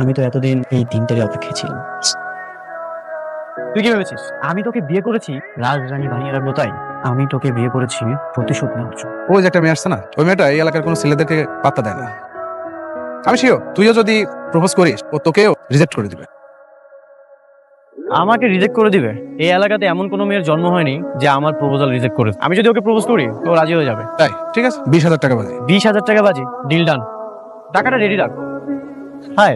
আমি তো এতদিন এই দিনটারই অপেক্ষায় ছিলাম। তুই কি ভেবেছিস আমি তোকে বিয়ে করেছি রাজরানী বানিয়ে রাখবো তাই? আমি তোকে বিয়ে করেছি প্রতিশোধ নেওয়ার জন্য। ওই যে একটা মেয়ে আসছে না, ওই মেয়েটা এই এলাকার কোনো ছেলেদেরকে পাত্তা দেয় না। আমি শিওর তুইও যদি প্রপোজ করিস ও তোকেও রিজেক্ট করে দিবে। আমাকে রিজেক্ট করে দিবে? এই এলাকাতে এমন কোনো মেয়ের জন্ম হয়নি যে আমার প্রপোজাল রিজেক্ট করে। আমি যদি ওকে প্রপোজ করি তো রাজি হয়ে যাবে। তাই ঠিক আছে, 20,000 টাকা বাজে। 20,000 টাকা বাজি, ডিল ডান। টাকাটা রেডি রাখ। হাই,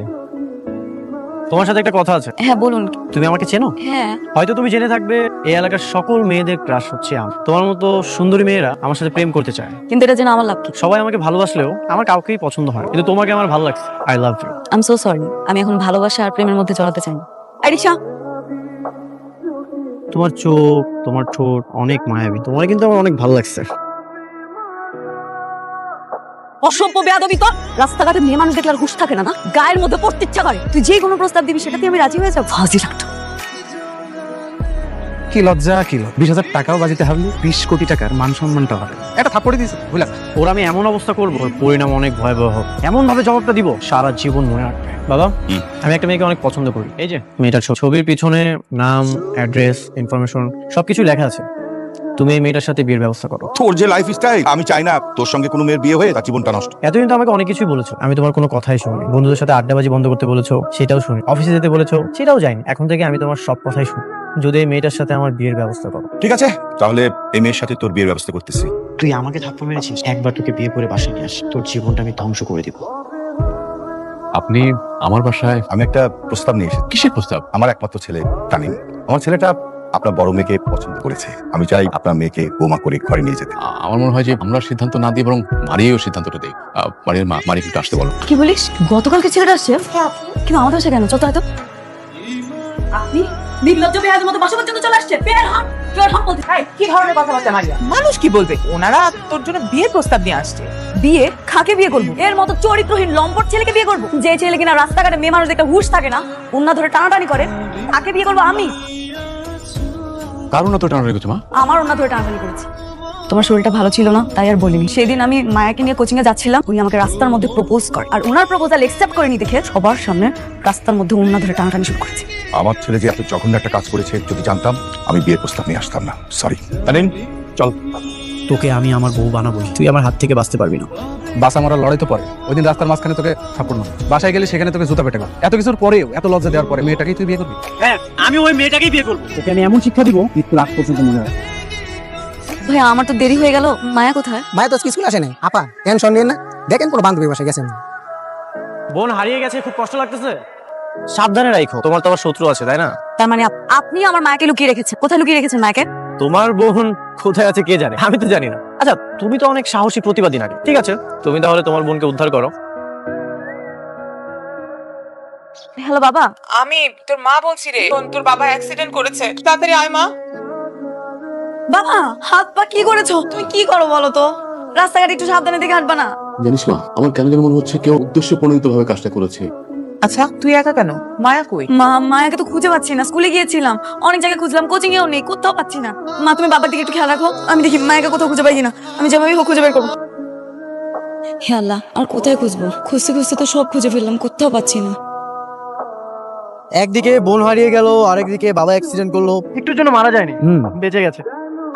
তোমার সাথে একটা কথা আছে। হ্যাঁ বলুন। তুমি আমাকে চেনো? হ্যাঁ। হয়তো তুমি জেনে থাকবে এই এলাকার সকল মেয়েদের ক্রাশ হচ্ছে আমি। তোমার মতো সুন্দরী মেয়েরা আমার সাথে প্রেম করতে চায়, কিন্তু এটা যেন আমার লাভ কি? সবাই আমাকে ভালোবাসলেও আমার কাউকেই পছন্দ হয়, কিন্তু তোমাকে আমার ভালো লাগছে। I love you. I am so sorry, আমি এখন ভালোবাসা আর প্রেমের মধ্যে জড়াতে চাই না। আরিশা, তোমার চোখ, তোমার ঠোঁট অনেক মায়াবী, তোমার কিন্তু আমার অনেক ভালো লাগছে। অসভ্য বেয়াদবি তোর। রাস্তাঘাটে মেয়ে মানুষ দেখলে আর হুঁশ থাকে না, না গায়ের মধ্যে পড়তে ইচ্ছা করে। তুই যে কোনো প্রস্তাব দিবি সেটাতে আমি রাজি হয়ে যাবো। ফাজিল একটা। কি লজ্জা, কি 20,000 টাকাও বাজিতে হারলি, 20 কোটি টাকার মান সম্মানটা হবে। এটা থাপ্পড়ে দিয়েছে বুঝলা। ওর আমি এমন অবস্থা করবো, ওর পরিণাম অনেক ভয়াবহ হবে। এমন ভাবে জবাবটা দিব সারা জীবন মনে রাখবে। বাবা, আমি একটা মেয়েকে অনেক পছন্দ করি। এই যে মেয়েটার ছবির পিছনে নাম, অ্যাড্রেস, ইনফরমেশন সবকিছু লেখা আছে। তুমি এই মেয়েটার সাথে বিয়ের ব্যবস্থা করো। তোর যে লাইফ স্টাইল, আমি চাই না তোর সঙ্গে কোনো মেয়ের বিয়ে হয়ে তার জীবনটা নষ্ট। এতদিন তো আমাকে অনেক কিছুই বলেছো, আমি তোমার কোনো কথাই শুনি। বন্ধুদের সাথে আড্ডাবাজি বন্ধ করতে বলেছো, সেটাও শুনি। অফিসে যেতে বলেছো, সেটাও যাইনি। এখন থেকে আমি তোমার সব কথাই শুনি। যদি এই মেয়েটার সাথে আমার বিয়ের ব্যবস্থা করো। ঠিক আছে, তাহলে এই মেয়ের সাথে তোর বিয়ের ব্যবস্থা করতেছি। তুই আমাকে থাপ্পড় মেরেছিস, একবার তোকে বিয়ে করে বাসায় নিয়ে আস, তোর জীবনটা আমি ধ্বংস করে দিব। আপনি আমার বাসায়? আমি একটা প্রস্তাব নিয়ে এসেছি। কিসের প্রস্তাব? আমার একমাত্র ছেলে তানিম, আমার ছেলেটা আপনার বড় মেয়েকে পছন্দ করেছে। আমি চাই আপনার মেয়েকে বোমা করে ঘরে নিয়ে যেতে। আমার মনে হয় যে আমরা সিদ্ধান্ত না দিয়ে বরং মারিয়েও সিদ্ধান্তটা দেই। মারিয়ার মা, মারি একটু আসতে বলো। কি বলিস? গতকালকে ছেলেটা আসছে? কিন্তু আমাদের বাসা কেন? চল তো হয়তো। আপনি নির্লজ্জ বেয়াদের মতো বাসা পর্যন্ত চলে আসছে। বের হন, বের হন বলতে। কি ধরনের কথাবার্তা মারিয়া? মানুষ কি বলবে? ওনারা তোর জন্য বিয়ের প্রস্তাব নিয়ে আসছে। বিয়ে? কাকে বিয়ে করবো? এর মতো চরিত্রহীন লম্পট ছেলেকে বিয়ে করবো? যে ছেলে কিনা রাস্তাঘাটে মেয়ে মানুষ দেখতে হুঁশ থাকে না, উন্না ধরে টানাটানি করে, তাকে বিয়ে করবো আমি? কারণ তো টানা রেখেছো মা? আমার ওনা ধরে টানাটানি করেছে। তোমার শরীরটা ভালো ছিল না তাই আর বলিনি। সেদিন আমি মায়াকে নিয়ে কোচিং এ যাচ্ছিলাম, উনি আমাকে রাস্তার মধ্যে প্রপোজ করে, আর ওনার প্রপোজাল একসেপ্ট করেনি দেখে সবার সামনে রাস্তার মধ্যে ওনা ধরে টানাটানি শুরু করেছে। আমার ছেলে যে এত জঘন্য একটা কাজ করেছে, যদি জানতাম আমি বিয়ের প্রস্তাব নিয়ে আসতাম না। সরি তানিম, চল। তোকে আমি আমার বউ বানাবোই, তুই আমার হাত থেকে বাঁচতে পারবি না। বাসা মারা লড়াই তো পরে, ওই দিন রাস্তার মাঝখানে তোকে থাপ্পড় মারলো, বাসায় গেলে সেখানে তোকে জুতা পেটে গেল। এত কিছুর পরেও, এত লজ্জা দেওয়ার পরে মেয়েটাকেই তুই বিয়ে করবি? হ্যাঁ, আমি ওই মেয়েটাকেই বিয়ে করবো। তোকে আমি এমন শিক্ষা দিব মৃত্যুর আগ পর্যন্ত মনে রাখবি। ভাই আমার তো দেরি হয়ে গেল। মায়া কোথায়? মায়া তো স্কুল আসে নাই। আপা টেনশন নিয়ে না, দেখেন কোনো বান্ধবী বাসায় গেছেন। বোন হারিয়ে গেছে, খুব কষ্ট লাগতেছে। সাবধানে রাখো, তোমার তো আবার শত্রু আছে তাই না? তার মানে আপনি আমার মায়াকে লুকিয়ে রেখেছেন? কোথায় লুকিয়ে রেখেছেন মায়াকে? তোমার বোন কোথায় আছে কে জানে, আমি তো জানি না। আচ্ছা, তুমি তো অনেক সাহসী প্রতিবাদী নাকি? ঠিক আছে, তুমি তাহলে তোমার বোনকে উদ্ধার করো। হ্যালো বাবা। আমি তোর মা বলছি রে, তোর বাবা অ্যাক্সিডেন্ট করেছে, তাড়াতাড়ি আয় মা। বাবা, হাত পা কি করেছো? তুমি কি করো বলো তো? রাস্তাঘাটে একটু সাবধানে দেখে হাঁটবা না? জানিস মা, আমার কেন যেন মনে হচ্ছে কেউ উদ্দেশ্য প্রণোদিত ভাবে কাজটা করেছে। আচ্ছা তুই একা কেন? মায়া কই? মায়াকে তো খুঁজে পাচ্ছি না। স্কুলে গিয়েছিলাম, অনেক জায়গায় খুঁজলাম, কোচিং এও নেই, কোথাও পাচ্ছি না। মা তুমি বাবার দিকে একটু খেয়াল রাখো, আমি দেখি মায়াকে কোথাও খুঁজে পাই কিনা। আমি যেভাবে হোক খুঁজে বের করবো। হে আল্লাহ, আর কোথায় খুঁজবো? খুঁজতে খুঁজতে তো সব খুঁজে ফেললাম, কোথাও পাচ্ছি না। একদিকে বোন হারিয়ে গেল, আরেকদিকে বাবা অ্যাক্সিডেন্ট করলো, একটুর জন্য মারা যায়নি, বেঁচে গেছে।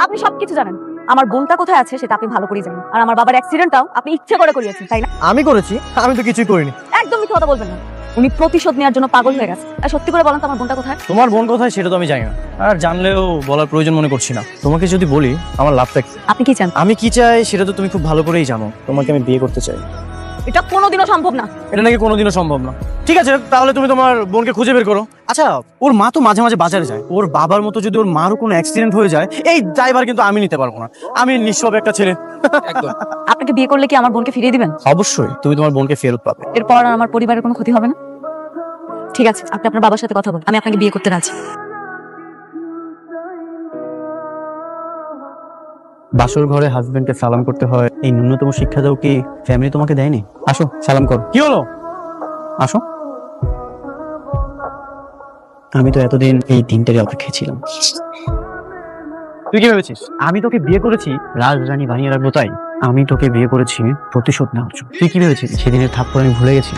আপনি সবকিছু জানেন, আমার বোনটা কোথায় আছে সেটা আপনি ভালো করে জানেন, আর আমার বাবার অ্যাক্সিডেন্টটাও আপনি ইচ্ছে করে করিয়েছেন তাই না? আমি করেছি? আমি তো কিছুই করিনি। একদম মিথ্যা কথা বলবেন না। উনি প্রতিশোধ নেওয়ার জন্য পাগল হয়ে গেছে। আর সত্যি করে বলেন তো আমার বোনটা কোথায়? তোমার বোন কোথায় সেটা তো আমি জানি না, আর জানলেও বলার প্রয়োজন মনে করছি না। তোমাকে যদি বলি আমার লাভ থাকছে। আপনি কি চান? আমি কি চাই সেটা তো তুমি খুব ভালো করেই জানো। তোমাকে আমি বিয়ে করতে চাই। এটা কোনোদিনও সম্ভব না। এটা নাকি কোনোদিনও সম্ভব না? ঠিক আছে, তাহলে তুমি তোমার বোনকে খুঁজে বের করো। আচ্ছা, ওর মা তো মাঝে মাঝে বাজারে যায়, ওর বাবার মতো যদি ওর মারও কোনো অ্যাক্সিডেন্ট হয়ে যায়, এই ড্রাইভার কিন্তু আমি নিতে পারবো না। আমি নিঃসব একটা ছেলে। একদম। আপনাকে বিয়ে করলে কি আমার বোনকে ফিরিয়ে দিবেন? অবশ্যই, তুমি তোমার বোনকে ফেরত পাবে। এরপর আর আমার পরিবারের কোনো ক্ষতি হবে না? ঠিক আছে, আপনি আপনার বাবার সাথে কথা বলুন, আমি আপনাকে বিয়ে করতে রাজি। বাসর ঘরে হাজবেন্ডকে সালাম করতে হয়, এই ন্যূনতম শিক্ষা দাও কি ফ্যামিলি তোমাকে দেয়নি? আসো সালাম করো। কি হলো? আসো। আমি তো এতদিন এই দিনটারই অপেক্ষায় ছিলাম। তুই কি ভেবেছিস আমি তোকে বিয়ে করেছি রাজরানী বানিয়ে রাখবো তাই? আমি তোকে বিয়ে করেছি প্রতিশোধ নেওয়ার জন্য। তুই কি ভেবেছিস সেদিনের থাপ্পড় আমি ভুলে গেছি?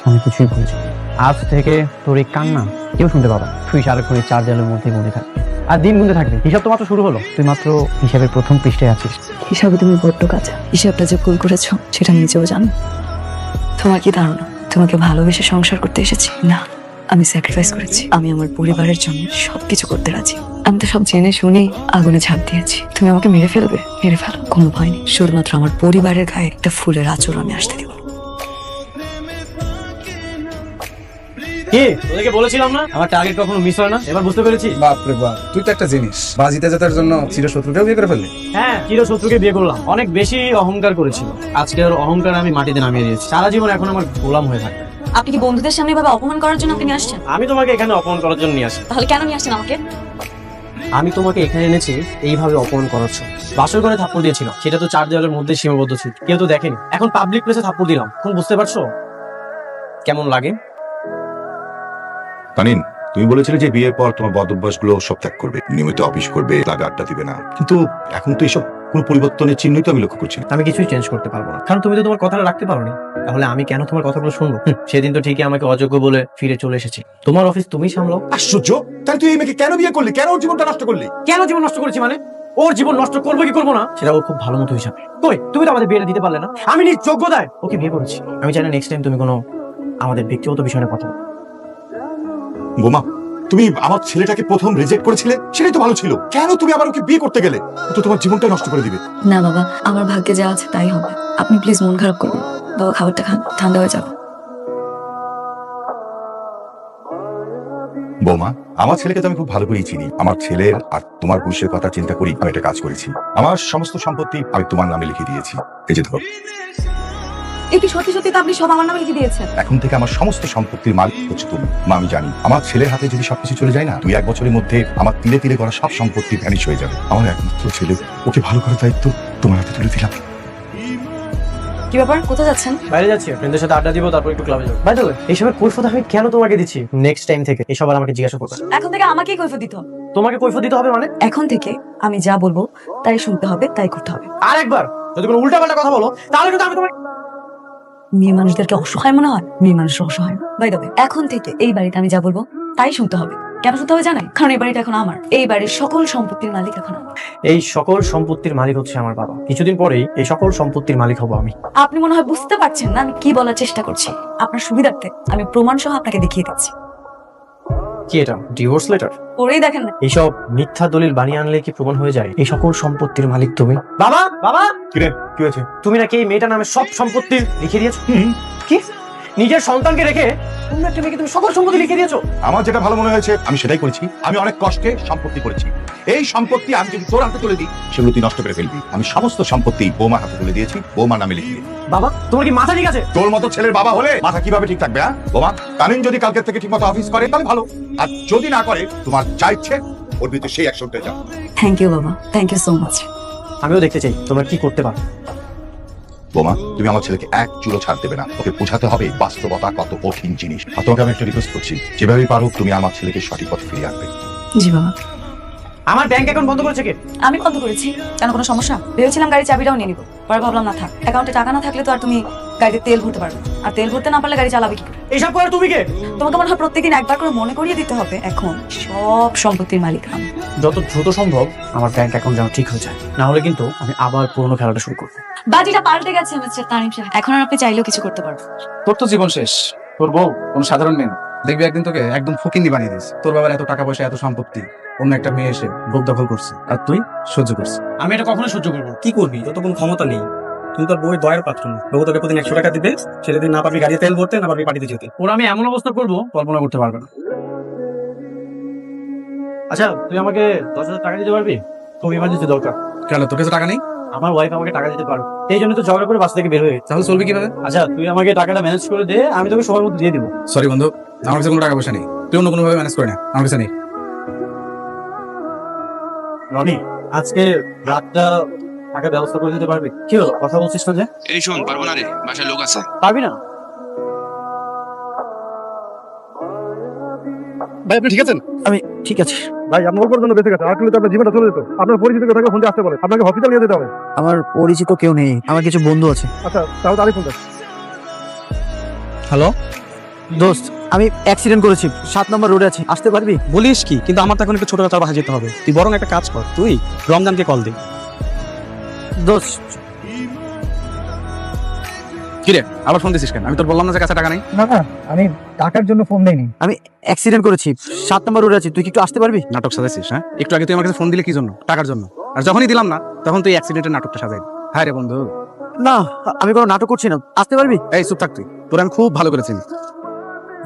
আমি কিছুই ভুলে যাই। আজ থেকে তোর এই কান্না কেউ শুনতে পাবে না। তুই সারাক্ষণ এই চার দেয়ালের মধ্যে মধ্যে থাকবি আর দিন গুনতে থাকবি। হিসাব তো মাত্র শুরু হলো, তুই মাত্র হিসাবের প্রথম পৃষ্ঠায় আছিস। হিসাবে তুমি বড্ড কাঁচা। হিসাবটা যে ভুল করেছো সেটা নিজেও জানো। তোমার কি ধারণা তোমাকে ভালোবেসে সংসার করতে এসেছি? না, আমি স্যাক্রিফাইস করেছি। আমি আমার পরিবারের জন্য সবকিছু করতে রাজি। আমি তো সব জেনে শুনেই আগুনে ঝাঁপ দিয়েছি। তুমি আমাকে মেরে ফেলবে, মেরে ফেলো, কোনো ভয় নেই। শুধুমাত্র আমার পরিবারের গায়ে একটা ফুলের আঁচড় আমি আসতে দিব। কি তোদেরকে বলেছিলাম না আমার টার্গেট কখনো মিস হয় না? এবার বুঝতে পেরেছি। বাপরে বাপ, তুই তো একটা জিনিস, বাজিতে জেতার জন্য চিরশত্রুকেও বিয়ে করে ফেললি। হ্যাঁ, চিরশত্রুকে বিয়ে করলাম। অনেক বেশি অহংকার করেছিল, আজকে ওর অহংকার আমি মাটিতে নামিয়ে দিয়েছি। সারা জীবন এখন আমার গোলাম হয়ে থাকে। আপনি কি বন্ধুদের সামনে ভাবে অপমান করার জন্য আপনি নিয়ে আসছেন? আমি তোমাকে এখানে অপমান করার জন্য নিয়ে আসি। তাহলে কেন নিয়ে আসছেন আমাকে? আমি তোমাকে এখানে এনেছি এইভাবে অপমান করাচ্ছ। বাসর ঘরে থাপ্পড় দিয়েছিলাম, সেটা তো চার দেওয়ালের মধ্যে সীমাবদ্ধ ছিল, কেউ তো দেখেনি। এখন পাবলিক প্লেসে থাপ্পড় দিলাম, এখন বুঝতে পারছো কেমন লাগে? তানিন, তুমি বলেছিলে যে বিয়ের পর তোমার বদ অভ্যাসগুলো সব ত্যাগ করবে, নিয়মিত অফিস করবে, ক্লাবে আড্ডা দিবে না, কিন্তু এখন তো এসব কোনো পরিবর্তনের চিহ্নই তো আমি লক্ষ্য করছি না। আমি কিছুই চেঞ্জ করতে পারবো না, কারণ তুমি তো তোমার কথাটা রাখতে পারোনি। তাহলে আমি কেন তোমার কথাগুলো শুনবো? সেদিন তো ঠিকই আমাকে অযোগ্য বলে ফিরে চলে এসেছি। তোমার অফিস তুমি সামলাও। আশ্চর্য! তাহলে তুই এই মেয়েকে কেন বিয়ে করলি? কেন ওর জীবনটা নষ্ট করলি? কেন জীবন নষ্ট করেছি মানে? ওর জীবন নষ্ট করবো কি করবো না সেটা ওর খুব ভালো মতো হিসাবে। তুমি তো আমাদের বিয়েটা দিতে পারলে না। আমি নিজ যোগ্যতায় ওকে বিয়ে করেছি। আমি চাই না নেক্সট টাইম তুমি কোনো আমাদের ব্যক্তিগত বিষয় নিয়ে কথা বলো। বোমা, তুমি আমার ছেলেটাকে প্রথম রিজেক্ট করেছিলে, সেটাই তো ভালো ছিল। কেন তুমি আবার ওকে বিয়ে করতে গেলে? ও তো তোমার জীবনটা নষ্ট করে দিবে। না বাবা, আমার ভাগ্যে যা আছে তাই হবে। আপনি প্লিজ মন খারাপ করুন। বাবা, খাবারটা খান, ঠান্ডা হয়ে যাবে। বৌমা, আমার ছেলেকে তো আমি খুব ভালো করেই চিনি। আমার ছেলের আর তোমার ভবিষ্যের কথা চিন্তা করি আমি একটা কাজ করেছি। আমার সমস্ত সম্পত্তি আমি তোমার নামে লিখে দিয়েছি। এই যে ধরো। এই কি সত্যি সত্যি তো আপনি সব আমার নামে লিখে দিয়েছেন? এখন থেকে আমার সমস্ত সম্পত্তির মালিক হচ্ছে তুমি। মা, আমি জানি আমার ছেলের হাতে যদি সবকিছু চলে যায় না, 2-1 বছরের মধ্যে আমার তিলে তিলে করা সব সম্পত্তি ভ্যানিশ হয়ে যাবে। আমার একমাত্র ছেলে, ওকে ভালো করার দায়িত্ব তোমার হাতে তুলে দিলাম। কি ব্যাপার, কোথায় যাচ্ছেন? বাইরে যাচ্ছি, ফ্রেন্ডদের সাথে আড্ডা দিব, তারপর একটু ক্লাবে যাবো। বাই দ্য ওয়ে, এইসবের কৈফিয়ত আমি কেন তোমাকে দিচ্ছি? নেক্সট টাইম থেকে এসব আর আমাকে জিজ্ঞাসা করবে। এখন থেকে আমাকেই কৈফিয়ত দিতে হবে। তোমাকে কৈফিয়ত দিতে হবে মানে? এখন থেকে আমি যা বলবো তাই শুনতে হবে, তাই করতে হবে। আর একবার যদি কোনো উল্টাপাল্টা কথা বলো তাহলে কিন্তু আমি তোমার। মেয়ে মানুষদেরকে অসহায় মনে হয়? মেয়ে মানুষ অসহায় না। বাই দ্য ওয়ে, এখন থেকে এই বাড়িতে আমি যা বলবো তাই শুনতে হবে। কেন শুনতে হবে জানেন? কারণ এই বাড়িটা এখন আমার। এই বাড়ির সকল সম্পত্তির মালিক এখন আমি। এই সকল সম্পত্তির মালিক হচ্ছে আমার বাবা। কিছুদিন পরেই এই সকল সম্পত্তির মালিক হব আমি। আপনি মনে হয় বুঝতে পারছেন না আমি কি বলার চেষ্টা করছি। আপনার সুবিধার্থে আমি প্রমাণ সহ আপনাকে দেখিয়ে দিচ্ছি। কি এটা ডিভোর্স লেটার? পড়েই দেখেন না। এইসব মিথ্যা দলিল বানিয়ে আনলে কি প্রমাণ হয়ে যায় এই সকল সম্পত্তির মালিক তুমি? বাবা, বাবা, কিরে, কি হয়েছে? তুমি নাকি এই মেয়েটার নামে সব সম্পত্তি লিখে দিয়েছো? কি নিজের সন্তানকে রেখে অন্য একটা মেয়েকে তুমি সকল সম্পত্তি লিখে দিয়েছো? আমার যেটা ভালো মনে হয়েছে আমি সেটাই করেছি। আমি অনেক কষ্টে সম্পত্তি করেছি। এই সম্পত্তি আমি যদি তোর হাতে তুলে দিই, সেগুলো তুই নষ্ট করে ফেলবি। আমি সমস্ত সম্পত্তি বৌমার হাতে তুলে দিয়েছি, বৌমার নামে লিখে দিয়েছি। বাবা, তোমার কি মাথা ঠিক আছে? তোর মতো ছেলের বাবা হলে মাথা কিভাবে ঠিক থাকবে? হ্যাঁ বোমা, তানিন যদি কালকে থেকে ঠিক মতো অফিস করে তাহলে ভালো, আর যদি না করে তোমার যা ইচ্ছে ওর ভিতরে সেই অ্যাকশনটা যাও। থ্যাংক ইউ বাবা, থ্যাংক ইউ সো মাচ। আমিও দেখতে চাই তোমরা কি করতে পারো। বোমা, তুমি আমার ছেলেকে এক চুলো ছাড় দেবে না। ওকে বোঝাতে হবে বাস্তবতা কত কঠিন জিনিস। আর তোমাকে আমি একটা রিকোয়েস্ট করছি, যেভাবেই পারো তুমি আমার ছেলেকে সঠিক পথে ফিরিয়ে আনবে। জি বাবা। আমার ব্যাংক অ্যাকাউন্ট বন্ধ করেছে কে? আমি বন্ধ করেছি। কেন, কোনো সমস্যা? ভেবেছিলাম গাড়ির চাবিটাও নিয়ে নিবো, পরে ভাবলাম না থাক, অ্যাকাউন্টে টাকা না থাকলে তো আর তুমি গাড়িতে তেল ভরতে পারবে না। আর তেল ভরতে না পারলে গাড়ি চালাবে কি করে? এইসব করে তুমি কে? তোমাকে মনে হয় প্রত্যেকদিন একবার করে মনে করিয়ে দিতে হবে এখন সব সম্পত্তির মালিক আমি। যত দ্রুত সম্ভব আমার ব্যাংক অ্যাকাউন্ট যেন ঠিক হয়ে যায়, না হলে কিন্তু আমি আবার পুরোনো খেলাটা শুরু করবো। বাজিটা পাল্টে গেছে মিস্টার তানিম সাহেব। এখন আর আপনি চাইলেও কিছু করতে পারবেন। তোর তো জীবন শেষ। তোর বউ কোনো সাধারণ মেয়ে না। দেখবি একদিন তোকে একদম ফকিন্নি বানিয়ে দিয়েছে। তোর বাবার এত টাকা পয়সা, এত সম্পত্তি, অন্য একটা মেয়ে এসে ভোগ দখল করছে, আর তুই সহ্য করছিস। আমি এটা কখনো সহ্য করবো না। কি করবি? তোর তো কোনো ক্ষমতা নেই। তুমি তোর বউয়ের দয়ের পাত্র না। বউ তোকে প্রতিদিন 100 টাকা দিবে, সেদিন না পারবি গাড়িতে তেল ভরতে, না পারবি পার্টিতে যেতে। ওরা আমি এমন অবস্থা করবো কল্পনা করতে পারবে না। আচ্ছা, তুই আমাকে 10,000 টাকা দিতে পারবি? খুব ইমার্জেন্সি দরকার। কেন, তোর কাছে টাকা নেই? আমার ওয়াইফ আমাকে টাকা দিতে পারবে, এই জন্য তো ঝগড়া করে বাস থেকে বের হয়ে গেছে। তাহলে চলবে কিভাবে? আচ্ছা, তুই আমাকে টাকাটা ম্যানেজ করে দে, আমি তোকে সময় মতো দিয়ে দিব। সরি বন্ধু, আমার কাছে কোনো টাকা পয়সা নেই। তুই অন্য কোনো ভাবে ম্যানেজ করে না, আমার কাছে নেই। রনি, আজকে রাতটা টাকার ব্যবস্থা করে দিতে পারবি? কি হলো, কথা বলছিস না যে? এই শোন, পারবো না রে, বাসায় লোক আছে। পারবি না? ভাই আপনি ঠিক আছেন? আমি ঠিক আছে ভাই, আপনার অল্পের জন্য বেঁচে গেছে, আর কিন্তু আপনার জীবনটা চলে যেত। আপনার পরিচিত কেউ থাকলে ফোনটা আসতে বলে, আপনাকে হসপিটাল নিয়ে যেতে হবে। আমার পরিচিত কেউ নেই, আমার কিছু বন্ধু আছে। আচ্ছা, তাহলে তারই ফোনটা। হ্যালো, দোস্ত আমি অ্যাক্সিডেন্ট করেছি 7 নম্বর রোডে আছি, আসতে পারবি? বলিস কি, কিন্তু আমার তো এখন একটু ছোট চাচার বাসায় যেতে হবে। তুই বরং একটা কাজ কর, তুই রমজানকে কল দে। দোস্ত কিরে আবার ফোন দিছিস কেন? আমি তোর বললাম না যে কাছে টাকা নেই। না না, আমি টাকার জন্য ফোন দেইনি। আমি অ্যাক্সিডেন্ট করেছি 7 নম্বর রোডে আছি, তুই কি একটু আসতে পারবি? নাটক সাজাইছিস? হ্যাঁ, একটু আগে তুই আমার কাছে ফোন দিলে কি জন্য? টাকার জন্য। আর যখনই দিলাম না তখন তুই অ্যাক্সিডেন্টের নাটকটা সাজাই। হ্যাঁ রে বন্ধু। না আমি কোনো নাটক করছি না, আসতে পারবি? এই চুপ থাক তুই, তোর আমি খুব ভালো করে চিনি।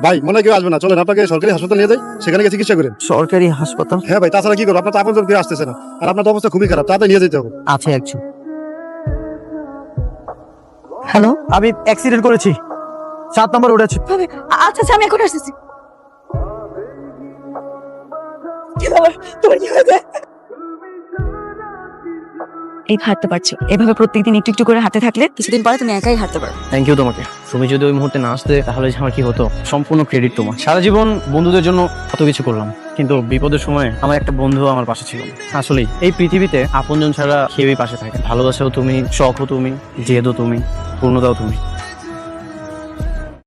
ভাই মনে হয় কেউ আসবে না, চলেন আপনাকে সরকারি হাসপাতাল নিয়ে যাই, সেখানে গিয়ে চিকিৎসা করেন। সরকারি হাসপাতাল? হ্যাঁ ভাই, তাছাড়া কি করবো, আপনার তো আপনজন কেউ আসতেছে না, আর আপনার তো অবস্থা খুবই খারাপ, তাড়াতাড়ি নিয়ে যেতে হবে। আছে একজন। হ্যালো আমি অ্যাক্সিডেন্ট করেছি 7 নম্বর রোডে আছি। আচ্ছা আচ্ছা আমি এখন আসতেছি। কি ব্যাপার, তোমার কি হয়েছে? এই হাঁটতে পারছো, এভাবে প্রত্যেকদিন একটু একটু করে হাঁটতে থাকলে কিছুদিন পরে তুমি একাই হাঁটতে পারো। থ্যাংক ইউ তোমাকে। তুমি যদি ওই মুহূর্তে না আসতে তাহলে যে আমার কি হতো, সম্পূর্ণ ক্রেডিট তোমার। সারা জীবন বন্ধুদের জন্য কত কিছু করলাম, কিন্তু বিপদের সময় আমার একটা বন্ধু আমার পাশে ছিল না। আসলেই এই পৃথিবীতে আপনজন ছাড়া কেউই পাশে থাকে। ভালোবাসাও তুমি, শখও তুমি, জেদও তুমি, পূর্ণতাও তুমি।